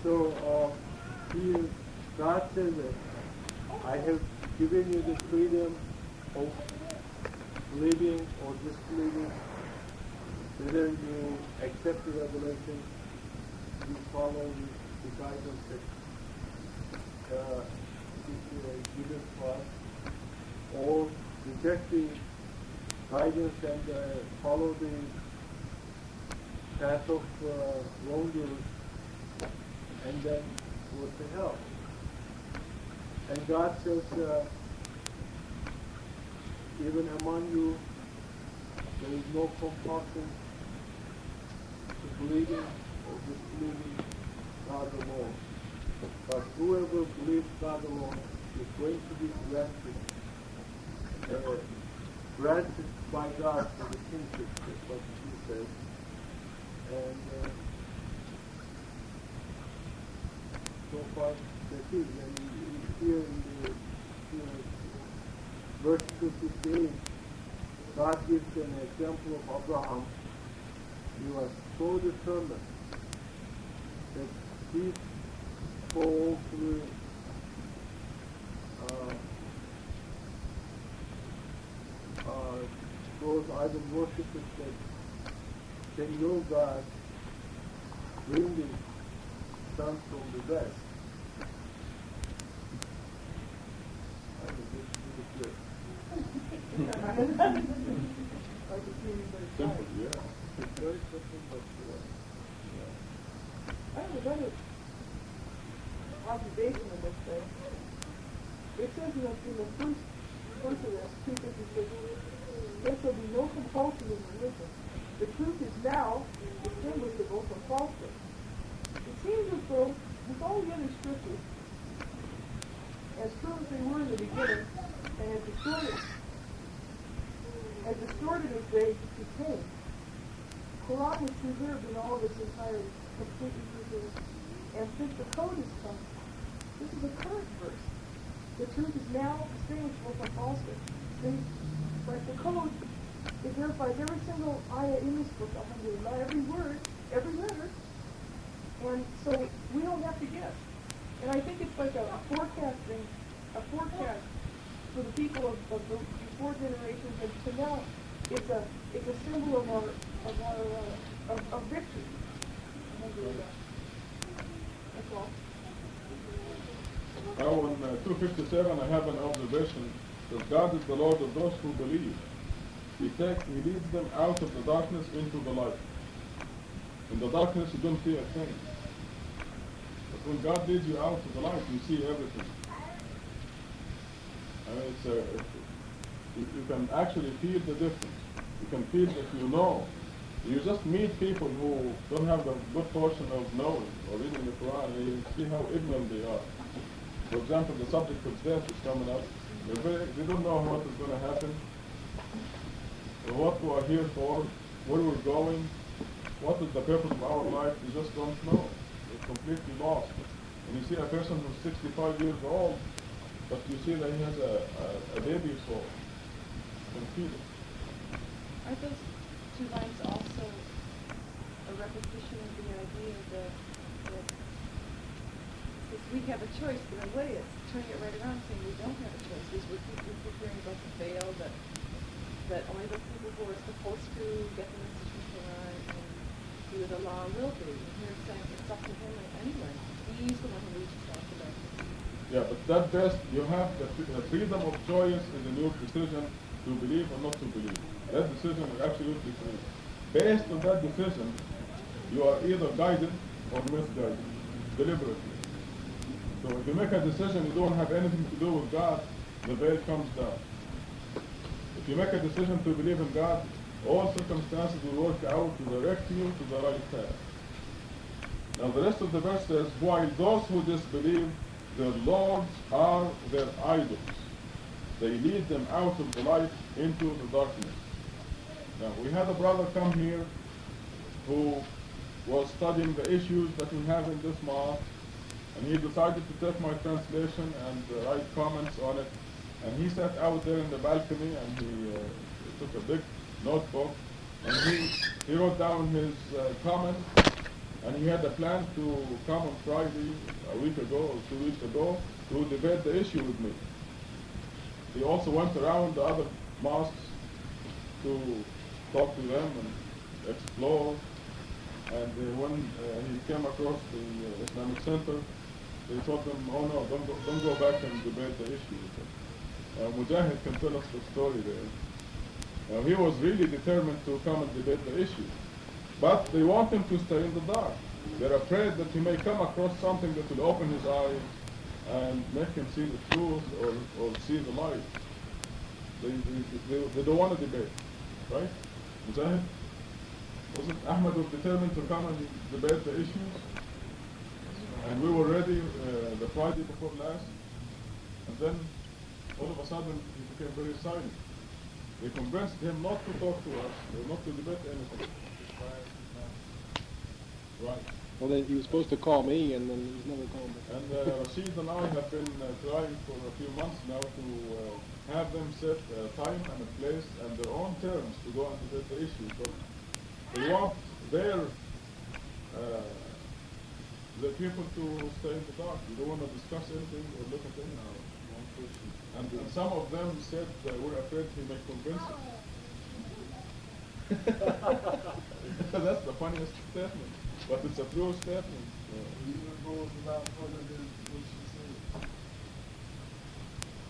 So God says that I have given you the freedom of believing or disbelieving, whether you accept the revelation, you follow the guidance that is given to us, or reject the guidance and follow the path of wrongdoers, and then go to hell. And God says, even among you, there is no compulsion to believing or disbelieving God alone. But whoever believes God alone is going to be granted by God for the kingship. That's what he says. And so far, that is. And here in the verse 58, God gives an example of Abraham. He was so determined that he told through those idol worshippers that can your God bring the sun from the west. Simple, yeah. It's very simple, but I have another observation of this thing. It says in the first verse of this, 256, there shall be no compulsion in religion. The truth is now distinguishable from falsehood. It seems as though with all the other scriptures, as true as they were in the beginning, and as distorted as they became, Quran was preserved in all of its entirety, completely preserved. And since the code has come, this is a current verse. The truth is now distinguishable from falsehood. Like the code, it verifies every single ayah in this book, alhamdulillah, every word, every letter. And so we don't have to guess. And I think it's like a forecast for the people of the before generations, and to now, it's a symbol of our victory. That's all. Now in 257 I have an observation that God is the Lord of those who believe. He leads them out of the darkness into the light. In the darkness you don't see a thing. But when God leads you out to the light, you see everything. I mean, you can actually feel the difference. You can feel that you know. You just meet people who don't have the good fortune of knowing or reading the Quran, and you see how ignorant they are. For example, the subject of death is coming up. They don't know what is going to happen, or what we are here for, where we're going, what is the purpose of our life. You just don't know. You're completely lost. And you see a person who's 65 years old, but you see that he has a baby soul. You can feel it. Are those two lines also a repetition of the idea that if we have a choice, but in a way it's turning it right around saying we don't have a choice, because we keep hearing about the veil that only the people who are supposed to get the message from Quran and do the law will be. And here it's saying it's up to him anyway. He's the one who reaches out to them. Yeah, but that best, you have the freedom of choice is in your decision to believe or not to believe. That decision is absolutely free. Based on that decision, you are either guided or misguided, deliberately. So if you make a decision you don't have anything to do with God, the veil comes down. If you make a decision to believe in God, all circumstances will work out to direct you to the right path. Now the rest of the verse says, while those who disbelieve, their lords are their idols. They lead them out of the light into the darkness. Now we had a brother come here who was studying the issues that we have in this mosque, and he decided to take my translation and write comments on it. And he sat out there in the balcony and he took a big notebook and he wrote down his comments And he had a plan to come on Friday, a week ago or 2 weeks ago, to debate the issue with me. He also went around the other mosques to talk to them and explore. And when he came across the Islamic Center, they told him, oh no, don't go back and debate the issue with them. Mujahid can tell us the story there. He was really determined to come and debate the issue. But they want him to stay in the dark. They're afraid that he may come across something that will open his eyes and make him see the truth or see the light. They don't want to debate, right? Mujahid? Wasn't Ahmed was determined to come and debate the issues? And we were ready the Friday before last. And then all of a sudden he became very silent. They convinced him not to talk to us, or not to debate anything. Right. Well, then he was supposed to call me, and then he's never called me. And Rashid and I have been trying for a few months now to have them set a time and a place and their own terms to go and debate the issue. But they want their people to stay in the dark. You don't want to discuss anything or look at anything. And some of them said we're afraid he may convince us. That's the funniest statement, but it's a true statement. Even goes without further than what she said.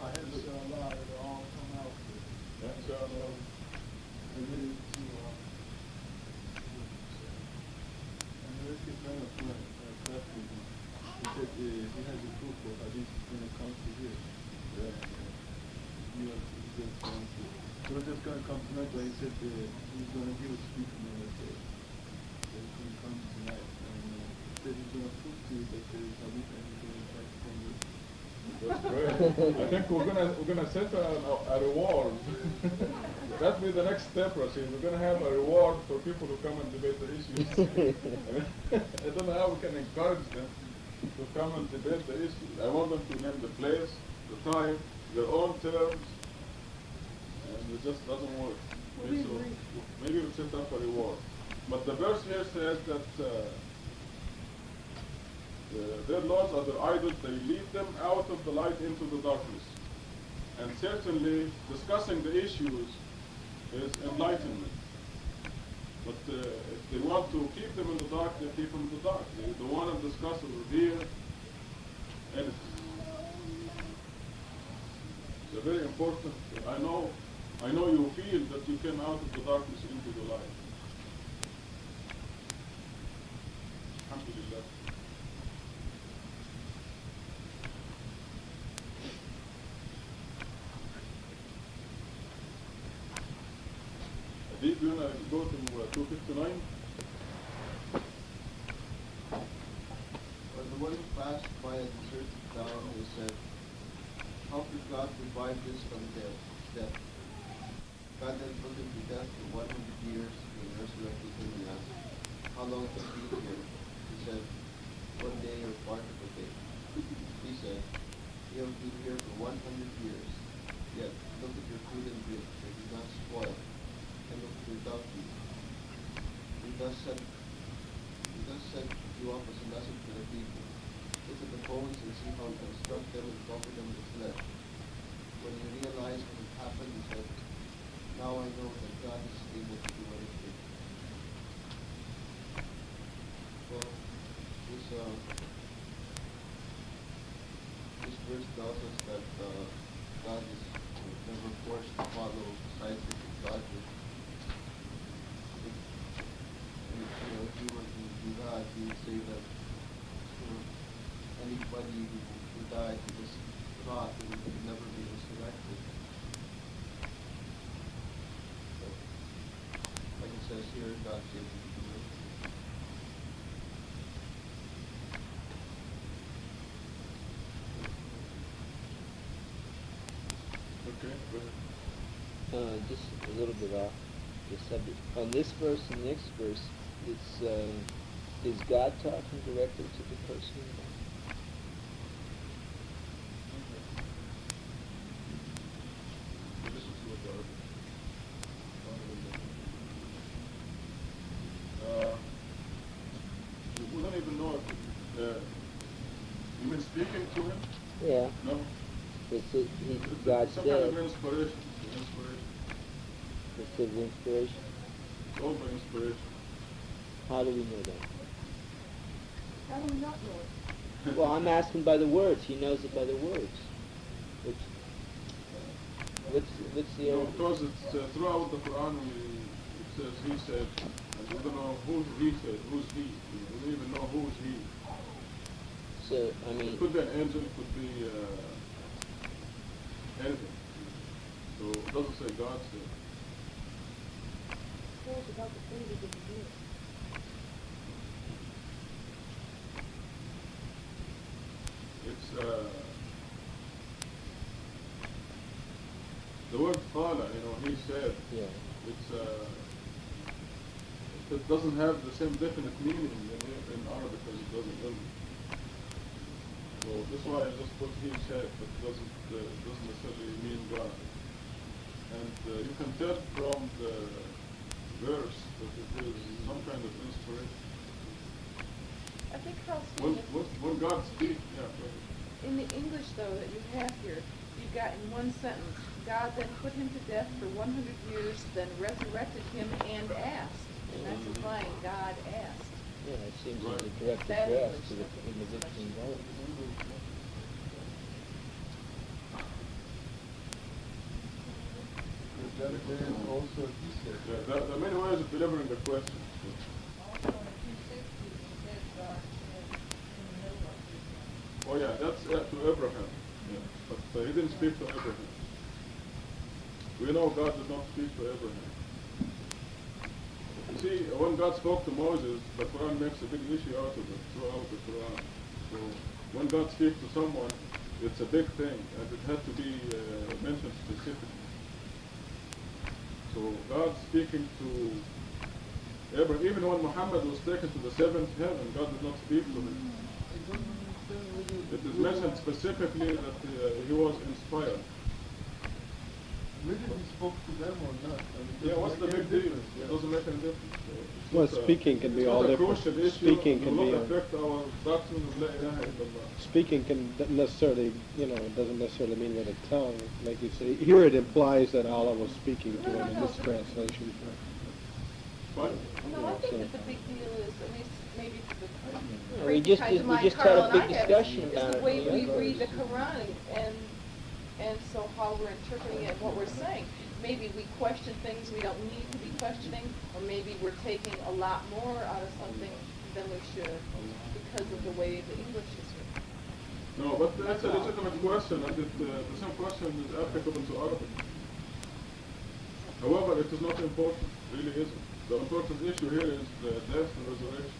I had to say a lot, it'll all come out. Yeah, inshallah. Related to, and let's get back to what Crafty did. He said he has a proof for hadith when it comes to this. He was just going to come tonight, but he said he's going to give a speech on it. So he's going to come tonight. And he said he's going to prove to you that there is hadith and he's going to try to come with. That's great. I think we're gonna set a reward. That'll be the next step, Rashid. We're gonna have a reward for people who come and debate the issues. I don't know how we can encourage them to come and debate the issues. I want them to name the place, the time, their own terms, and it just doesn't work. Maybe we'll set up a reward. But the verse here says that their laws are their idols, they lead them out of the light into the darkness. And certainly discussing the issues is enlightenment. But if they want to keep them in the dark, they keep them in the dark. They don't want to discuss or reveal anything. It's a very important, I know you feel that you came out of the darkness into the light. Alhamdulillah. Adib, you want to go to 259? When the one passed by a deserted town, he said, how could God revive this from death? God then put him to death for 100 years and resurrected him and asked, how long has he been here? He said, 1 day or part of a day. He said, you have been here for 100 years. Yet look at your food and drink, they do not spoil. And look at your donkey. He thus set you up as a lesson for the people. Look at the bones and see how you construct them and cover them with flesh. When you realized what had happened, he said, now I know that God is able to do anything. So this verse tells us that God is never forced to follow sides of God. If you were to do that, you would say that anybody who died in this plot would never be resurrected. But like it says here, God's able to do it. Okay, go ahead. Just a little bit off the subject. On this verse and the next verse, it's is God talking directly to the person? You mean speaking to him? Yeah. No. God Some kind of said, inspiration. Inspiration. it's of inspiration. It's all by inspiration. How do we know that? How do we not know it? Well, I'm asking by the words. He knows it by the words. What's the No, other? because it's throughout the Quran it says he said, and we don't know who's he said, who's he. We don't even know who's he. So, I mean, It could be an angel, it could be anything. So it doesn't say God said. Tell us about the phases of the year. It's the word qala, he said. yeah. It's it doesn't have the same definite meaning in Arabic as it does in English. So that's why I just put he said, but it doesn't necessarily mean God. And you can tell from the verse that it is some kind of inspiration. I think how When God speaks, yeah. Go ahead. in the English though that you have here, you've got in one sentence, God then put him to death for 100 years, then resurrected him and asked. And that's implying God asked. Yeah, it seems Right. as a direct That address English to the stuff is individual much- involved. There is also he said. Yeah, there are many ways of delivering the question. Oh yeah, that's to Abraham. Yeah. But he didn't speak to Abraham. We know God did not speak to Abraham. You see, when God spoke to Moses, the Quran makes a big issue out of it throughout the Quran. So when God speaks to someone, it's a big thing, and it had to be mentioned specifically. So God speaking to Abraham, even when Muhammad was taken to the seventh heaven, God did not speak to him. It is mentioned specifically that he was inspired. Whether he spoke to them or not. Yeah, what's the big deal? It doesn't make any difference. It's Well, not a- speaking can be it's all not a different. crucial issue. Speaking It can will be not a- affect our doctrine of La ilaha illallah. Speaking can necessarily, it doesn't necessarily mean with a tongue. Like you say, here it implies that Allah was speaking to him in this translation. But No, I think that the big deal is, at least maybe for the Yeah, we just kinds of mind had Carl a and big I have, discussion is about the it. way yeah. we read the Quran and so how we're interpreting it and what we're saying. Maybe we question things we don't need to be questioning, or maybe we're taking a lot more out of something than we should because of the way the English is written. no, but that's a legitimate question, and the same question is applicable to Arabic. However, it is not important. Really isn't. The important issue here is the death and resurrection.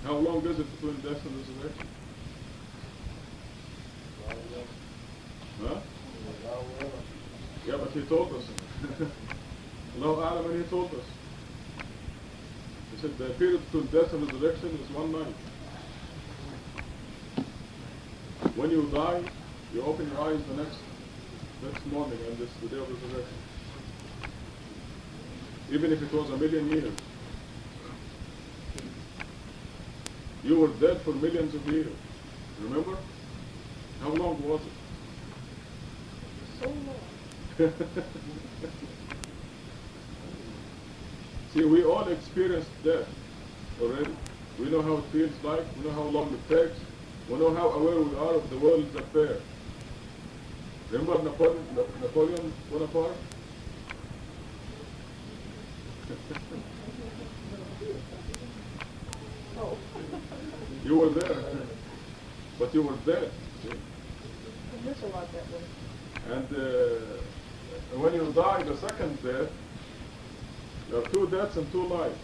How long is it between death and resurrection? Huh? Yeah, but he told us. Allahu A'lam, and he told us. He said the period between death and resurrection is one night. When you die, you open your eyes the next morning, and it's the day of resurrection. Even if it was 1,000,000 years. You were dead for millions of years. Remember? How long was it? So long. See, we all experienced death already. We know how it feels like. We know how long it takes. We know how aware we are of the world's affair. Remember Napoleon Bonaparte? Oh. You were there, but you were dead. See? I miss a lot that way. And when you die the second death, there are 2 deaths and 2 lives.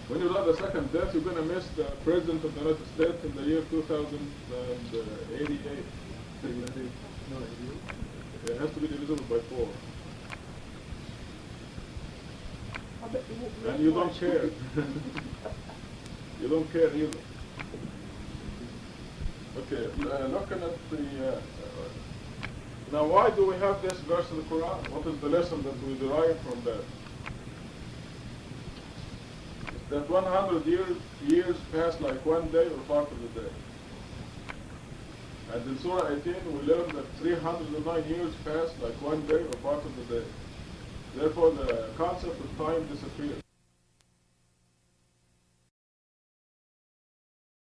When you die the second death, you're going to miss the President of the United States in the year 2088. No idea. It has to be divisible by 4. I bet you won't And you don't much. care. You don't care either. Okay, looking at the... now, why do we have this verse in the Quran? What is the lesson that we derive from that? that 100 years pass like one day or part of the day. And in Surah 18, we learn that 309 years pass like one day or part of the day. Therefore, the concept of time disappears.